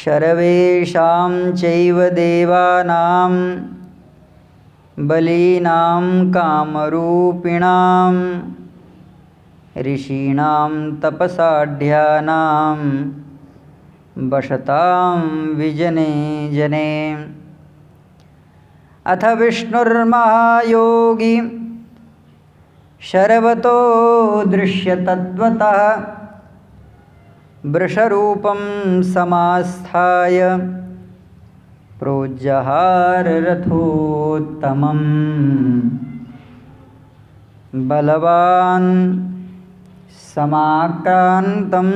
सर्वेषां चैव देवानां बलीनां कामरूपिणां ऋषीणां तपसाढ्यानां वसतां विजने जने। अथ विष्णुर्महायोगी सर्वतो दृश्यतत्त्वतः वृषरूपं समास्थाय प्रोज्जहार रथोत्तमम्। बलवान् समाक्रान्तं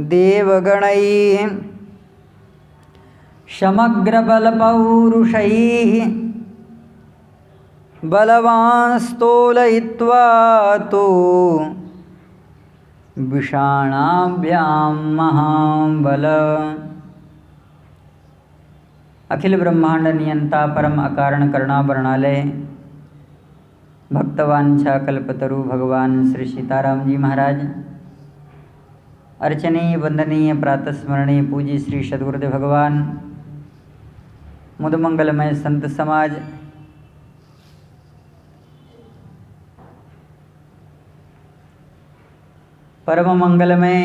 देवगणैः समग्रबलपौरुषैः बलवांस्तोलयित्वा तु विषाणाभ्यां महाबल। अखिल ब्रह्मांड नियंता परम अकारण करुणावर्णालय भक्तवांछा कल्पतरु भगवान श्री सीताराम जी महाराज, अर्चनीय वंदनीय प्रातस्मरणीय पूज्य श्री सद्गुरुदेव भगवान, मुदमंगलमय संत समाज, परम मंगलमय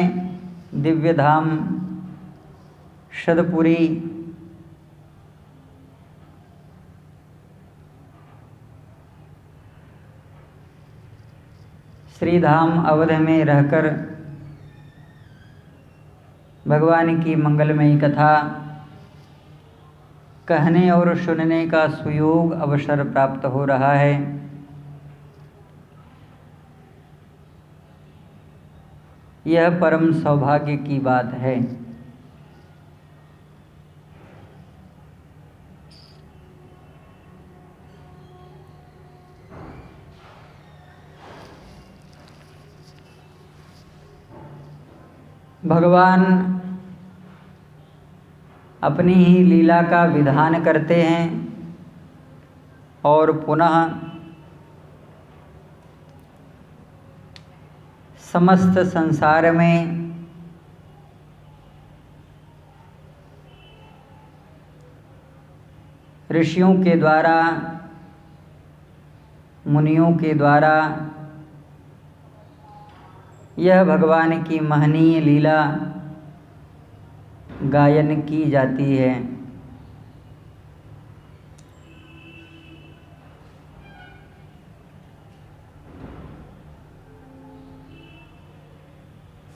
दिव्य धाम शतपुरी श्री धाम अवध में रहकर भगवान की मंगलमयी कथा कहने और सुनने का सुयोग अवसर प्राप्त हो रहा है। यह परम सौभाग्य की बात है। भगवान अपनी ही लीला का विधान करते हैं और पुनः समस्त संसार में ऋषियों के द्वारा, मुनियों के द्वारा यह भगवान की महनीय लीला गायन की जाती है।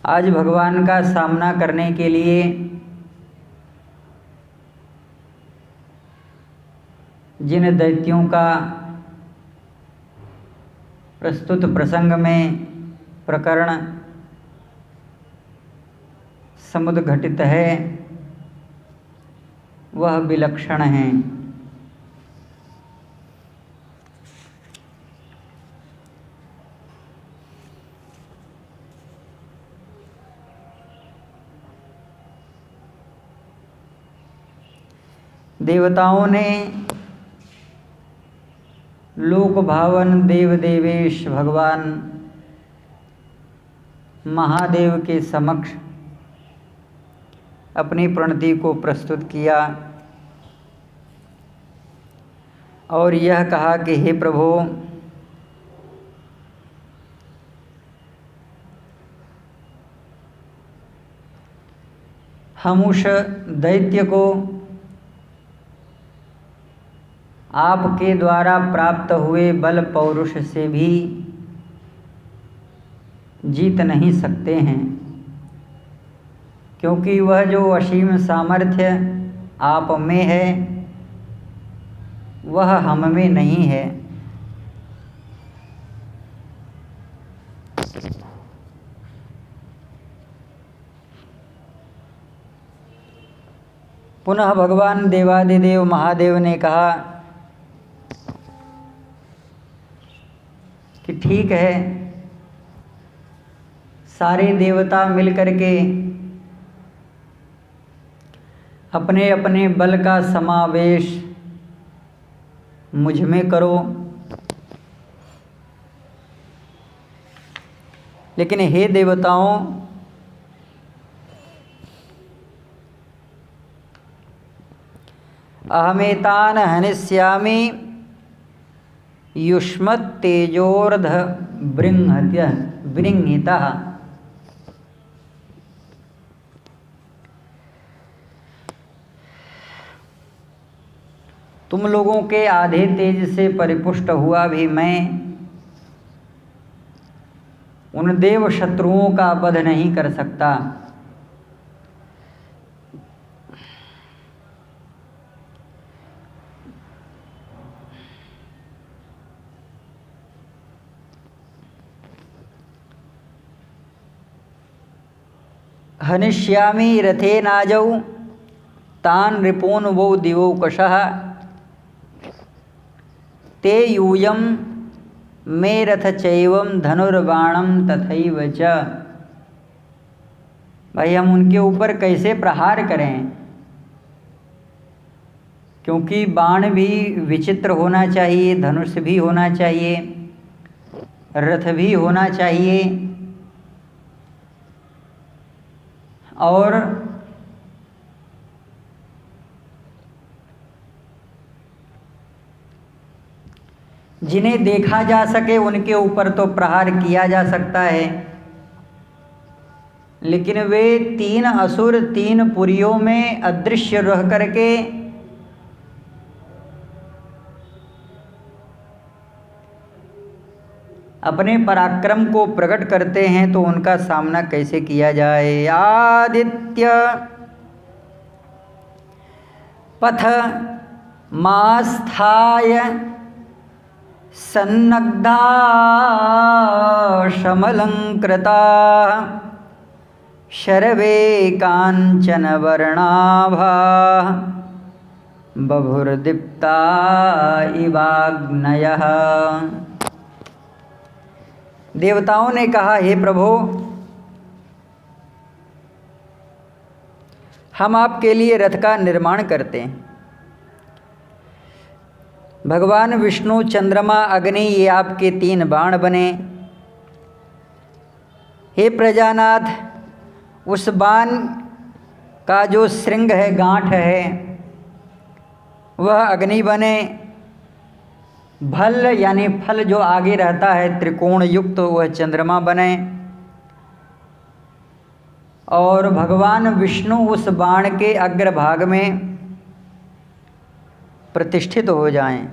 आज भगवान का सामना करने के लिए जिन दैत्यों का प्रस्तुत प्रसंग में प्रकरण समुद्घटित है वह विलक्षण हैं। देवताओं ने लोक भावन देव देवेश भगवान महादेव के समक्ष अपनी प्रणति को प्रस्तुत किया और यह कहा कि हे प्रभु, हम उस दैत्य को आपके द्वारा प्राप्त हुए बल पौरुष से भी जीत नहीं सकते हैं, क्योंकि वह जो असीम सामर्थ्य आप में है वह हम में नहीं है। पुनः भगवान देवादिदेव महादेव ने कहा कि ठीक है, सारे देवता मिलकर के अपने अपने बल का समावेश मुझ में करो, लेकिन हे देवताओं, अहमेतान हनिष्यामि युष्मत् तेजोर्ध बृंहितः। तुम लोगों के आधे तेज से परिपुष्ट हुआ भी मैं उन देव शत्रुओं का वध नहीं कर सकता। हनिष्यामि रथे नाजौ तान रिपून वो दिवौकशः ते यूयम मे रथ चैवम धनुर्बाणम तथैव च। भाई हम उनके ऊपर कैसे प्रहार करें, क्योंकि बाण भी विचित्र होना चाहिए, धनुष भी होना चाहिए, रथ भी होना चाहिए, और जिन्हें देखा जा सके उनके ऊपर तो प्रहार किया जा सकता है, लेकिन वे 3 असुर 3 पुरियों में अदृश्य रह करके अपने पराक्रम को प्रकट करते हैं, तो उनका सामना कैसे किया जाए। आदित्य पथ मास्थाय सन्नग्धा शमलंकृता शर्वे कांचन वर्णाभा बभुर्दीप्ता इवाग्नयः। देवताओं ने कहा, हे प्रभु, हम आपके लिए रथ का निर्माण करते हैं। भगवान विष्णु, चंद्रमा, अग्नि, ये आपके 3 बाण बने। हे प्रजानाथ, उस बाण का जो श्रृंग है, गांठ है, वह अग्नि बने। भल यानी फल जो आगे रहता है त्रिकोण युक्त, वह चंद्रमा बने। और भगवान विष्णु उस बाण के अग्रभाग में प्रतिष्ठित हो जाएं।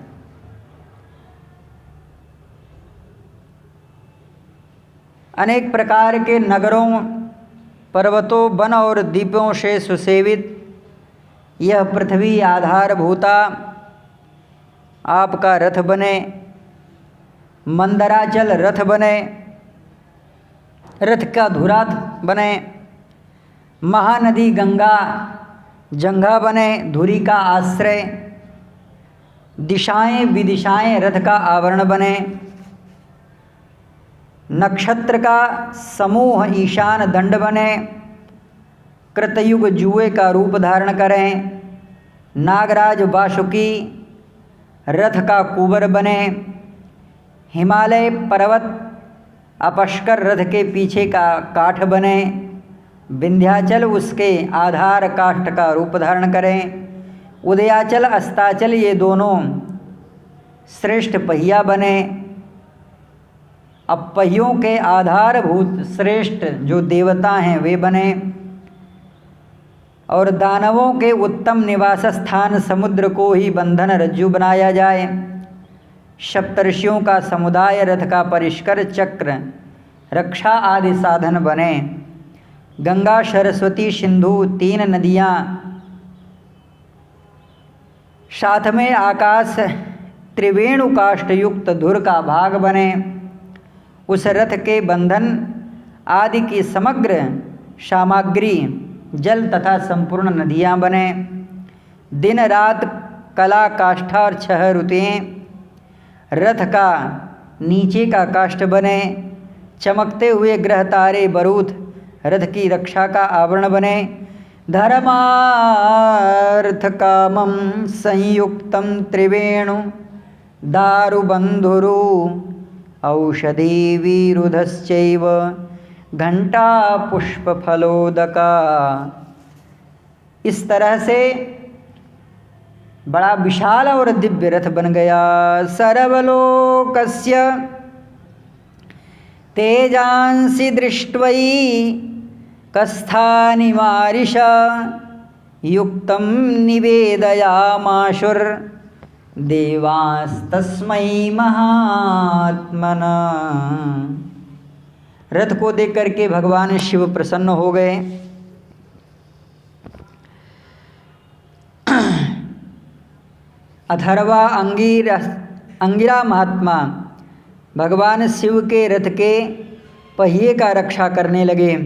अनेक प्रकार के नगरों, पर्वतों, वन और द्वीपों से सुसेवित यह पृथ्वी आधारभूता आपका रथ बने। मंदराचल रथ बने, रथ का धुरा बने। महानदी गंगा जंघा बने, धुरी का आश्रय। दिशाएं विदिशाएं रथ का आवरण बने। नक्षत्र का समूह ईशान दंड बने। कृतयुग जुए का रूप धारण करें। नागराज वासुकी रथ का कुबर बने। हिमालय पर्वत अपष्कर रथ के पीछे का काठ बने। विंध्याचल उसके आधार काष्ठ का रूप धारण करें। उदयाचल अस्ताचल ये दोनों श्रेष्ठ पहिया बने। अब पहियों के आधारभूत श्रेष्ठ जो देवता हैं वे बने। और दानवों के उत्तम निवास स्थान समुद्र को ही बंधन रज्जु बनाया जाए। सप्तर्षियों का समुदाय रथ का परिष्कर चक्र रक्षा आदि साधन बने। गंगा सरस्वती सिंधु 3 नदियाँ, साथ में आकाश त्रिवेणु काष्ठ युक्त धुर का भाग बने। उस रथ के बंधन आदि की समग्र सामग्री जल तथा संपूर्ण नदियाँ बने। दिन रात कला काष्ठा और 6 ऋतुएं रथ का नीचे का काष्ठ बने। चमकते हुए ग्रह तारे बरूथ रथ की रक्षा का आवरण बने। धर्मार्थ कामं संयुक्तं त्रिवेणु दारुबंधुरु औषधि विरुधश्चैव घंटा पुष्प फलोदका। इस तरह से बड़ा विशाल और दिव्य रथ बन गया। सर्वलोकस्य तेजांसि दृष्ट्वै कस्थानिमारिष युक्तं निवेदयामाशुर देवास्तस्मै महात्मना। रथ को देख करके भगवान शिव प्रसन्न हो गए। अथर्वा अंगिरा महात्मा भगवान शिव के रथ के पहिए का रक्षा करने लगे।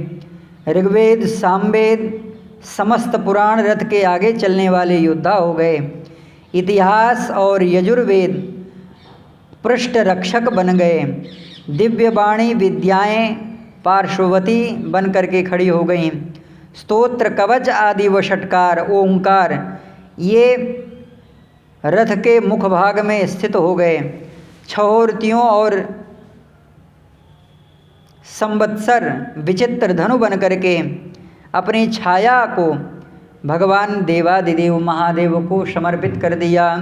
ऋग्वेद सामवेद समस्त पुराण रथ के आगे चलने वाले योद्धा हो गए। इतिहास और यजुर्वेद पृष्ठ रक्षक बन गए। दिव्य वाणी विद्याएं पार्श्ववती बन करके खड़ी हो गईं। स्तोत्र कवच आदि व षटकार ओंकार ये रथ के मुख भाग में स्थित हो गए। छहोरतियों और संवत्सर विचित्र धनु बन करके अपनी छाया को भगवान देवादिदेव महादेव को समर्पित कर दिया।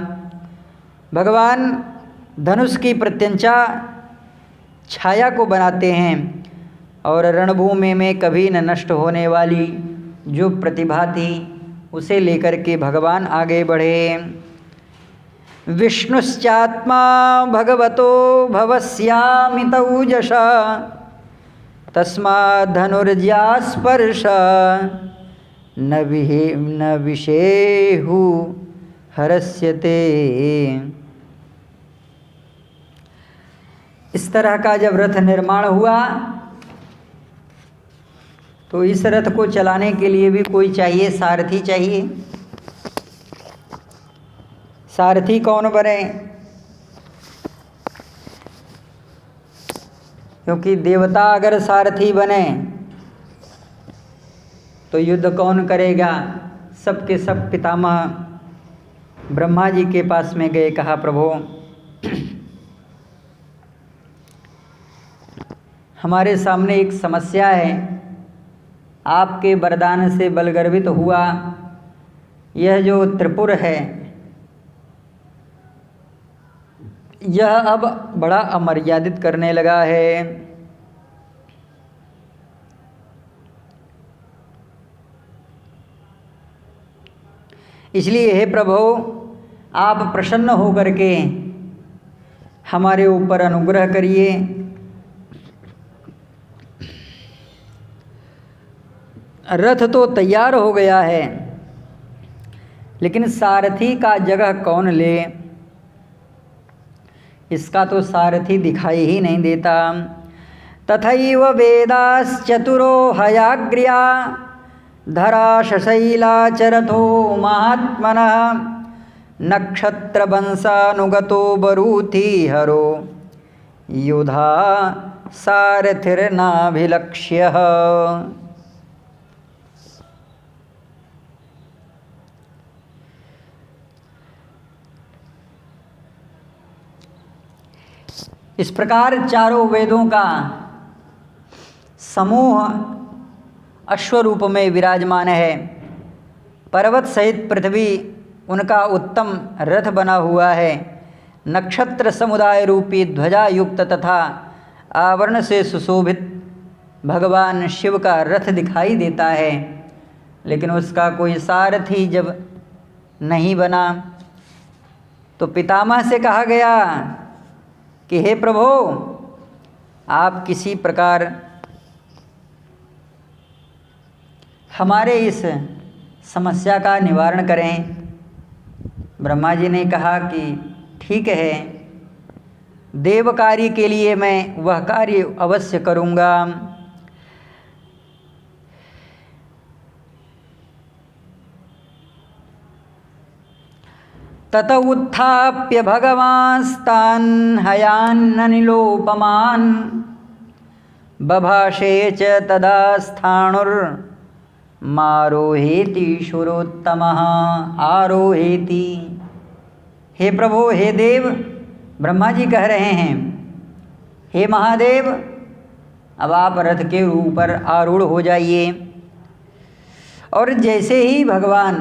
भगवान धनुष की प्रत्यंचा छाया को बनाते हैं और रणभूमि में कभी न नष्ट होने वाली जो प्रतिभा थी उसे लेकर के भगवान आगे बढ़े। विष्णुश्चात्मा भगवतो भवस्यामितौजसा तस्माद् धनुर्ज्यास्पर्श न विषेहु हरस्यते। इस तरह का जब रथ निर्माण हुआ तो इस रथ को चलाने के लिए भी कोई चाहिए, सारथी चाहिए। सारथी कौन बने? क्योंकि देवता अगर सारथी बने तो युद्ध कौन करेगा? सबके सब पितामह ब्रह्मा जी के पास में गए, कहा प्रभु हमारे सामने एक समस्या है, आपके वरदान से बलगर्वित हुआ यह जो त्रिपुर है यह अब बड़ा अमर्यादित करने लगा है। इसलिए हे प्रभु आप प्रसन्न होकर के हमारे ऊपर अनुग्रह करिए। रथ तो तैयार हो गया है लेकिन सारथी का जगह कौन ले? इसका तो सारथी दिखाई ही नहीं देता। तथैव वेदाश्चतुरो हयाग्र्या धराशशैलाचरथो महात्मनः नक्षत्रवंशानुगतो बरूथी हरो युधा सारथिर्नाभिलक्ष्यः। इस प्रकार चारों वेदों का समूह अश्वरूप में विराजमान है। पर्वत सहित पृथ्वी उनका उत्तम रथ बना हुआ है। नक्षत्र समुदाय रूपी ध्वजा युक्त तथा आवरण से सुशोभित भगवान शिव का रथ दिखाई देता है, लेकिन उसका कोई सारथी जब नहीं बना तो पितामह से कहा गया कि हे प्रभु आप किसी प्रकार हमारे इस समस्या का निवारण करें। ब्रह्मा जी ने कहा कि ठीक है, देव कार्य के लिए मैं वह कार्य अवश्य करूँगा। तत उत्थाप्य भगवांस्तान् हयान्ननिलोपमान् बभाषे च तदा स्थाणुर्मारोहेति शूरोत्तमः आरोहेति। हे प्रभु, हे देव, ब्रह्मा जी कह रहे हैं हे महादेव अब आप रथ के ऊपर आरूढ़ हो जाइए। और जैसे ही भगवान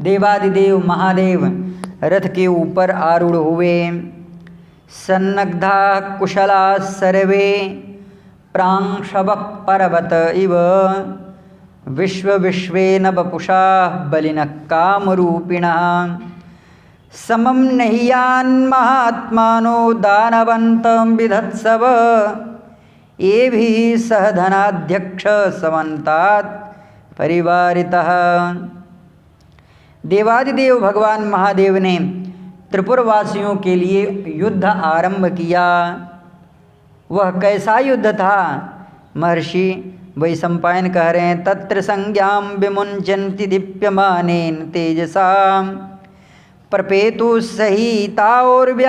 देवादिदेव महादेव रथ के ऊपर आरूढ़ हुए। सन्नग्धा कुशला सर्वे प्रांशवः पर्वत इव विश्वेन वपुषा बलिनः कामरूपिणः समं नहियान् महात्मानो दानवन्तं विधत्सव एभिः सह धनाध्यक्ष समन्तात् परिवारितः। देवादिदेव भगवान महादेव ने त्रिपुरवासियों के लिए युद्ध आरंभ किया। वह कैसा युद्ध था? महर्षि वैशंपायन कह रहे हैं, तत्र संज्ञां विमुञ्चन्ति दीप्यमानेन तेजसा प्रपेतु सहिताओर्व्याक्षिन्न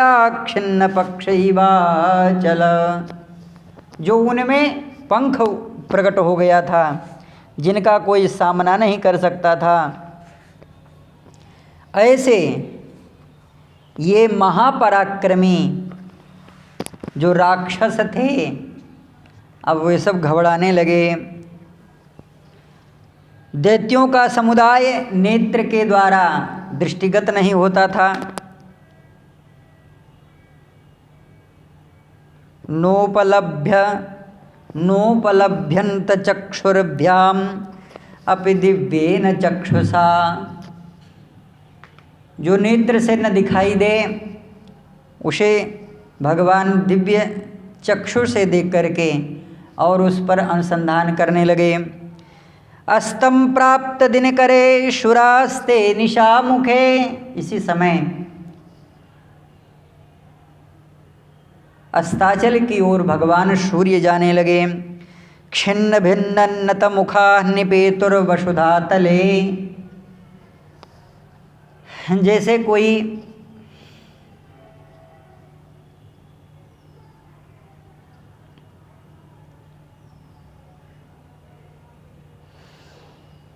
पक्षैवाचल। जो उनमें पंख प्रकट हो गया था, जिनका कोई सामना नहीं कर सकता था, ऐसे ये महापराक्रमी जो राक्षस थे, अब वे सब घबराने लगे। दैत्यों का समुदाय नेत्र के द्वारा दृष्टिगत नहीं होता था। नोपलभ्यंत चक्षुर्भ्याम अपि दिव्येन चक्षुषा। जो नेत्र से न दिखाई दे, उसे भगवान दिव्य चक्षु से देख करके और उस पर अनुसंधान करने लगे। अस्तम प्राप्त दिनकरे शुरास्ते निशा मुखे। इसी समय अस्ताचल की ओर भगवान सूर्य जाने लगे। छिन्न भिन्नन्नत मुखा निपेतुर्वसुधा तले। जैसे कोई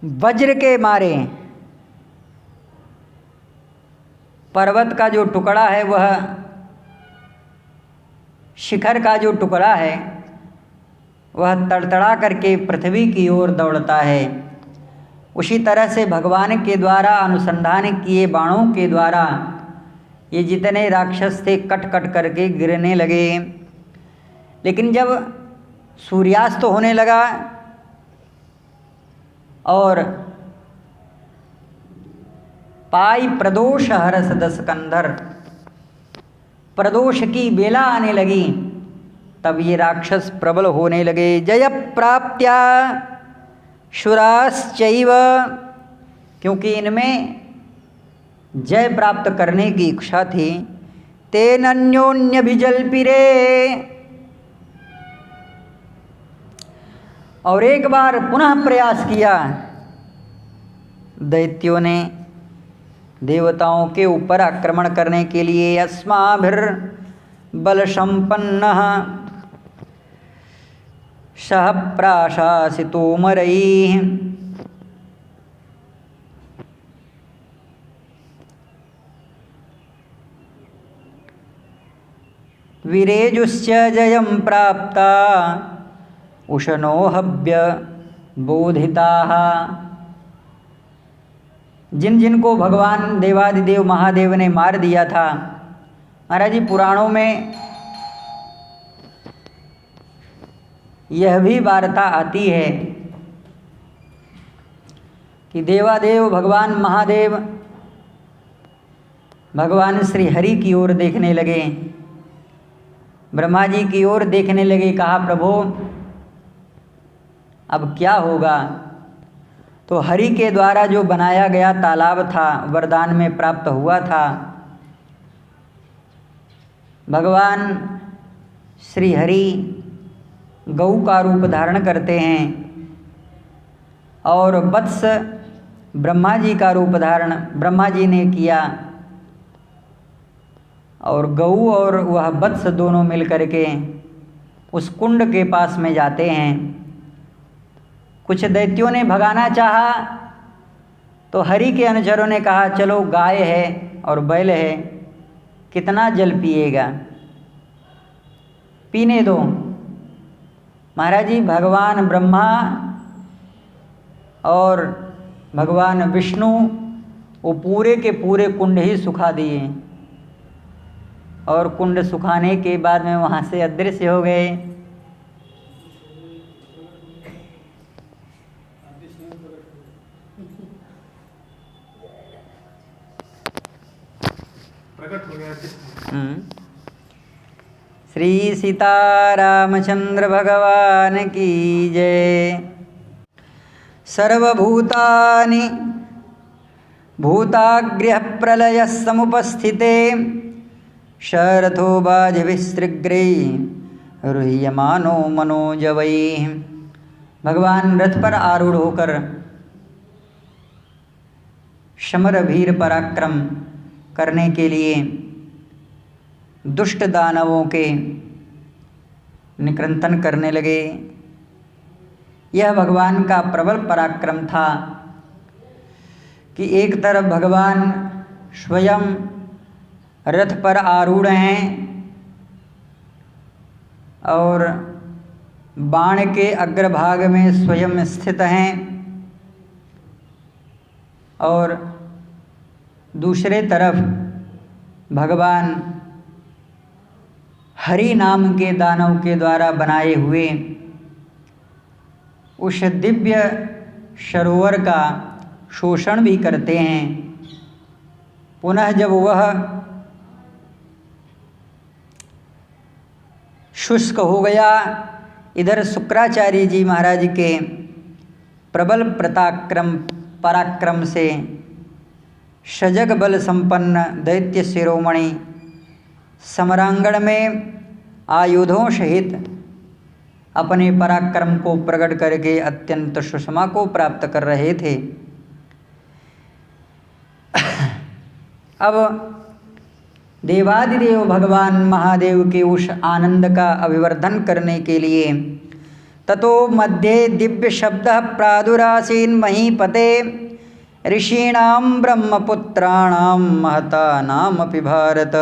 वज्र के मारे पर्वत का जो टुकड़ा है, वह शिखर का जो टुकड़ा है वह तड़तड़ा करके पृथ्वी की ओर दौड़ता है, उसी तरह से भगवान के द्वारा अनुसंधान किए बाणों के द्वारा ये जितने राक्षस थे कट कट करके गिरने लगे। लेकिन जब सूर्यास्त होने लगा और पाई प्रदोष हरस दस कंधर, प्रदोष की बेला आने लगी, तब ये राक्षस प्रबल होने लगे। जय प्राप्त्या शुराश्चैव, क्योंकि इनमें जय प्राप्त करने की इच्छा थी। तेनन्योन्यभिजल्पिरे, और एक बार पुनः प्रयास किया दैत्यों ने देवताओं के ऊपर आक्रमण करने के लिए। अस्माभिर बल संपन्नः सह प्राशासितो मरैः विरेजुश्च जयं प्राप्ता उशनो हव्य बोधिताः। जिन जिन को भगवान देवादिदेव महादेव ने मार दिया था, महाराज जी पुराणों में यह भी वार्ता आती है कि देवादेव भगवान महादेव भगवान श्री हरि की ओर देखने लगे, ब्रह्मा जी की ओर देखने लगे। कहा प्रभु अब क्या होगा? तो हरि के द्वारा जो बनाया गया तालाब था, वरदान में प्राप्त हुआ था, भगवान श्री हरि गौ का रूप धारण करते हैं और वत्स ब्रह्मा जी का रूप धारण ब्रह्मा जी ने किया, और गौ और वह वत्स दोनों मिल करके उस कुंड के पास में जाते हैं। कुछ दैत्यों ने भगाना चाहा तो हरि के अनुचरों ने कहा चलो गाय है और बैल है, कितना जल पिएगा, पीने दो। महाराज जी भगवान ब्रह्मा और भगवान विष्णु वो पूरे के पूरे कुंड ही सुखा दिए और कुंड सुखाने के बाद में वहाँ से अदृश्य हो गए। श्री सीतारामचंद्र भगवान की जय। सर्वभूतानि भूताग्र्यः प्रलय समुपस्थिते शरथो बाजभिसृग्रे रुह्यमानो मनोजवैः। भगवान रथ पर आरूढ़ होकर शमर वीर पराक्रम करने के लिए दुष्ट दानवों के निकृंतन करने लगे। यह भगवान का प्रबल पराक्रम था कि एक तरफ भगवान स्वयं रथ पर आरूढ़ हैं और बाण के अग्रभाग में स्वयं स्थित हैं और दूसरे तरफ भगवान हरि नाम के दानव के द्वारा बनाए हुए उस दिव्य सरोवर का शोषण भी करते हैं। पुनः जब वह शुष्क हो गया, इधर शुक्राचार्य जी महाराज के प्रबल पराक्रम से सजग बल संपन्न दैत्य शिरोमणि समरांगण में आयुधों सहित अपने पराक्रम को प्रकट करके अत्यंत सुषमा को प्राप्त कर रहे थे। अब देवादिदेव भगवान महादेव के उस आनंद का अभिवर्धन करने के लिए ततो मध्ये दिव्य शब्द प्रादुरासीन महीपते ऋषीणाम ब्रह्मपुत्राणाम महता नाम अपि भारत।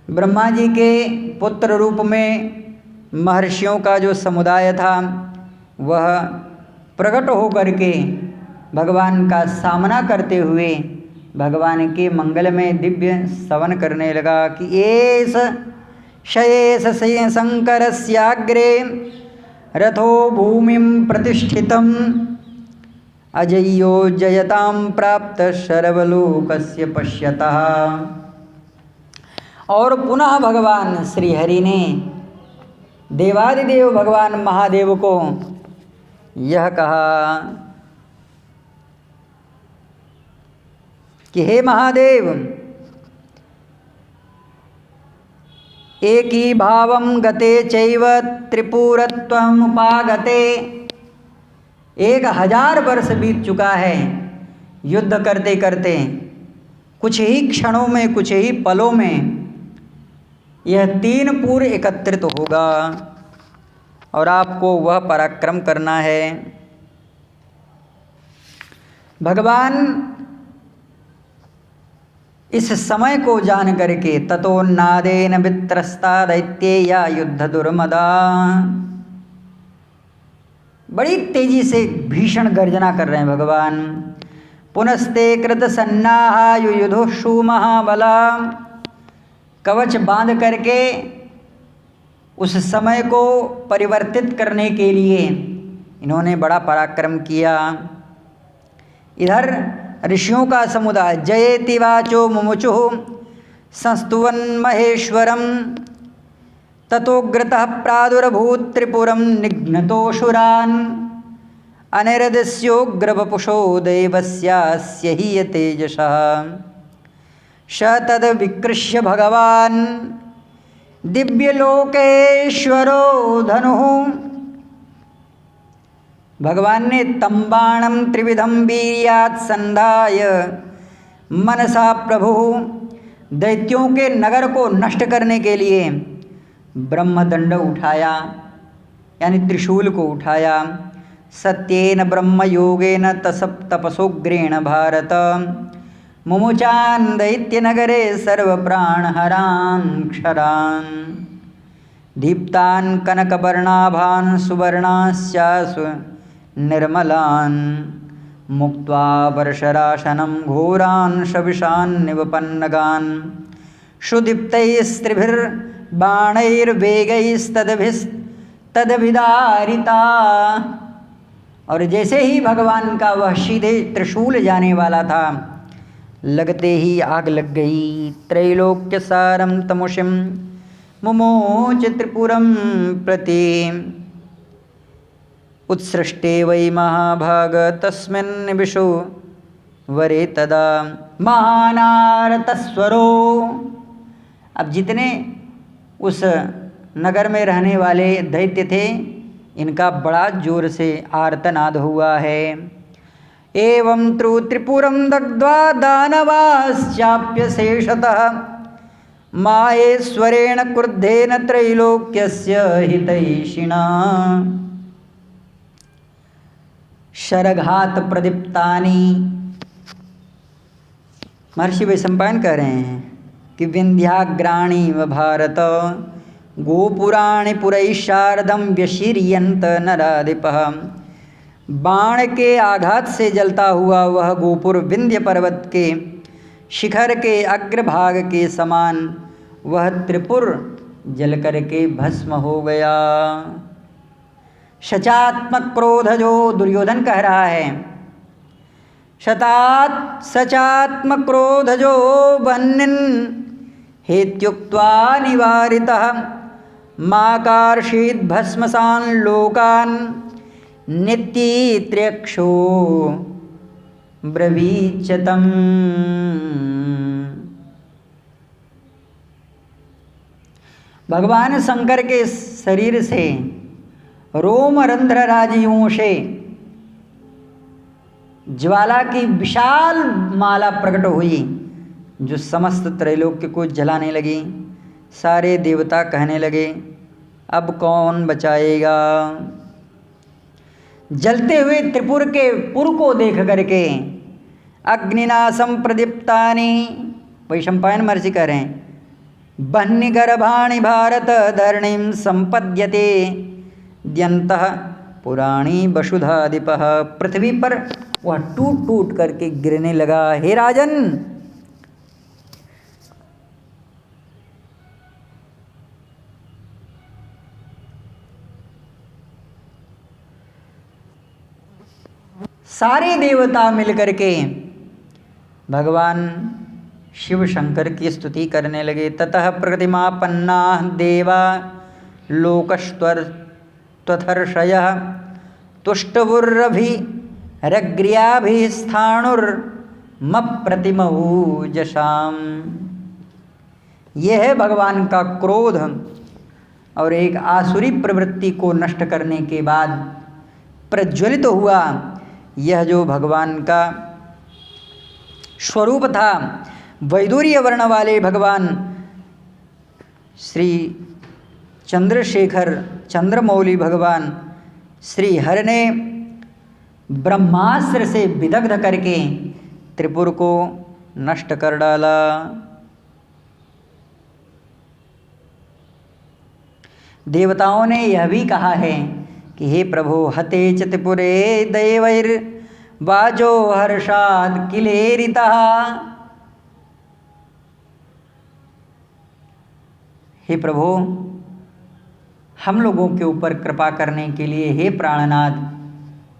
ब्रह्मा जी के पुत्र रूप में महर्षियों का जो समुदाय था वह प्रकट होकर के भगवान का सामना करते हुए भगवान के मंगल में दिव्य स्तवन करने लगा कि एष शयेष शंकरस्याग्रे रथो भूमिं प्रतिष्ठितम् अजय्यो जयतां प्राप्त सर्वलोकस्य पश्यतः। और पुनः भगवान श्री हरि ने देवादिदेव भगवान महादेव को यह कहा कि हे महादेव, एकी भावं गते चैव त्रिपुरत्वम् उपागते। 1000 वर्ष बीत चुका है युद्ध करते करते, कुछ ही क्षणों में, कुछ ही पलों में यह 3 पुर एकत्रित होगा और आपको वह पराक्रम करना है। भगवान इस समय को जान करके ततोन्नादेन वित्रस्ता दैत्येया युद्ध दुर्मदा, बड़ी तेजी से भीषण गर्जना कर रहे हैं भगवान। पुनस्ते कृत सन्नाहा युयुधुषु महाबला, कवच बांध करके उस समय को परिवर्तित करने के लिए इन्होंने बड़ा पराक्रम किया। इधर ऋषियों का समुदाय जयेति वाचो मुमुचुः संस्तुवन् महेश्वरम ततोग्रतः प्रादुरभूत् त्रिपुरं निघ्नतोऽसुरान् अनिरदस्योग्रवपुषो देवस्यास्य हि तेजसः स तद्विकृष्य भगवान् दिव्यलोकेश्वरो धनुः। भगवान ने तंबाणम त्रिविधम वीर्यात् संधाय मनसा प्रभु, दैत्यों के नगर को नष्ट करने के लिए ब्रह्मदंड उठाया, यानी त्रिशूल को उठाया। सत्येन ब्रह्म योगेन तपसोग्रेण भारत मुमुचान दैत्य नगरे सर्व प्राणहरान् क्षरान् दीप्तान् कनकवर्णाभान् सुवर्णास्यासु निर्मलान् मुक्त्वा परशराशनं घोरान् शविशान् निवपन्नगान् सुदीप्तैस्त्रिभिर्बाणैर्वेगैस्तदभिदारिता। और जैसे ही भगवान का वह सीधे त्रिशूल जाने वाला था, लगते ही आग लग गई। त्रैलोक्य सारम तमुषिम मुमोच त्रिपुरम प्रति उत्सृष्टे वै महाभाग तस्मिन् विशो वरे तदा महानारतस्वरो। अब जितने उस नगर में रहने वाले दैत्य थे, इनका बड़ा जोर से आर्तनाद हुआ है। एवं त्रिपुरं दग्ध्वा दानवाश्चाप्य शेषतः माहेश्वरेण क्रुद्धेन त्रैलोक्यस्य हितैषिणा शरघात प्रदीप्तानि। महर्षि वैशंपायन कह रहे हैं कि विंध्याग्राणी व भारत गोपुराणि पुरैशार्धं व्यशीर्यन्त नराधिपः। बाण के आघात से जलता हुआ वह गोपुर विंध्य पर्वत के शिखर के अग्रभाग के समान वह त्रिपुर जल करके भस्म हो गया। शचात्मक क्रोध, जो दुर्योधन कह रहा है, सचात्मक क्रोध जो वह्निन् हेत्युक्त्वा निवारितः माकार्षीद् भस्मसान् लोकान् नित्यत्रयक्षो ब्रवीच्यतम्। भगवान शंकर के शरीर से रोम रंध्र राजियों से ज्वाला की विशाल माला प्रकट हुई, जो समस्त त्रैलोक्य को जलाने लगी। सारे देवता कहने लगे, अब कौन बचाएगा। जलते हुए त्रिपुर के पुर को देख करके अग्निनाशम प्रदीप्तानि, वैशंपायन महर्षि कह रहे हैं, बह्निगर्भाणि भारत धरणीं संपद्यते द्यन्तः पुराणी वसुधाधिपः। पृथ्वी पर वह टूट टूट करके गिरने लगा। हे राजन, सारे देवता मिलकर के भगवान शिव शंकर की स्तुति करने लगे। ततः प्रतिमापन्ना देवा लोकस्त्वथर्षयः तुष्टवुर्रभिरग्र्याभिस्थाणुर्मप्रतिमऊजसाम्। यह है भगवान का क्रोध और एक आसुरी प्रवृत्ति को नष्ट करने के बाद प्रज्वलित हुआ यह जो भगवान का स्वरूप था। वैदूर्य वर्ण वाले भगवान श्री चंद्रशेखर चंद्रमौली भगवान श्री हरि ने ब्रह्मास्त्र से विदग्ध करके त्रिपुर को नष्ट कर डाला। देवताओं ने यह भी कहा है कि हे प्रभु, हते च त्रिपुरे दैवैर्वाजो हर्षात् किलेरितः। हे प्रभु, हम लोगों के ऊपर कृपा करने के लिए, हे प्राणनाथ,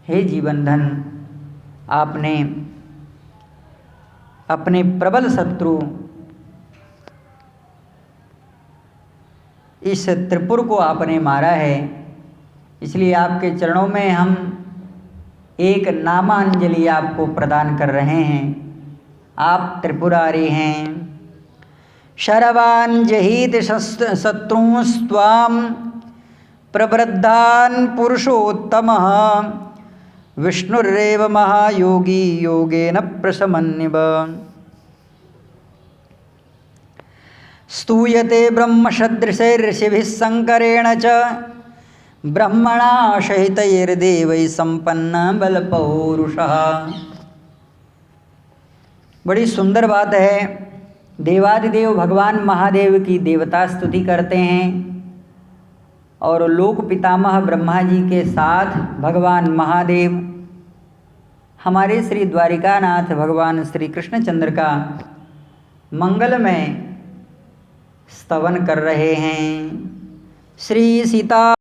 हे जीवनधन, आपने अपने प्रबल शत्रु इस त्रिपुर को आपने मारा है। इसलिए आपके चरणों में हम एक नामांजलि आपको प्रदान कर रहे हैं। आप त्रिपुरारी हैं। शरवान् जहीत शत्रुंस्त्वां प्रवृद्धान् पुरुषोत्तमः विष्णुरेव महायोगी योगेन प्रशमन्यव। स्तूयते ब्रह्मसदृशैर्षिभिः शंकरेण च ब्रह्मणा सहितैर्देवैः सम्पन्न बलपौरुषः। बड़ी सुंदर बात है। देवादिदेव भगवान महादेव की देवता स्तुति करते हैं और लोक पितामह ब्रह्मा जी के साथ भगवान महादेव हमारे श्री द्वारिकानाथ भगवान श्री कृष्णचंद्र का मंगलमय स्तवन कर रहे हैं। श्री सीता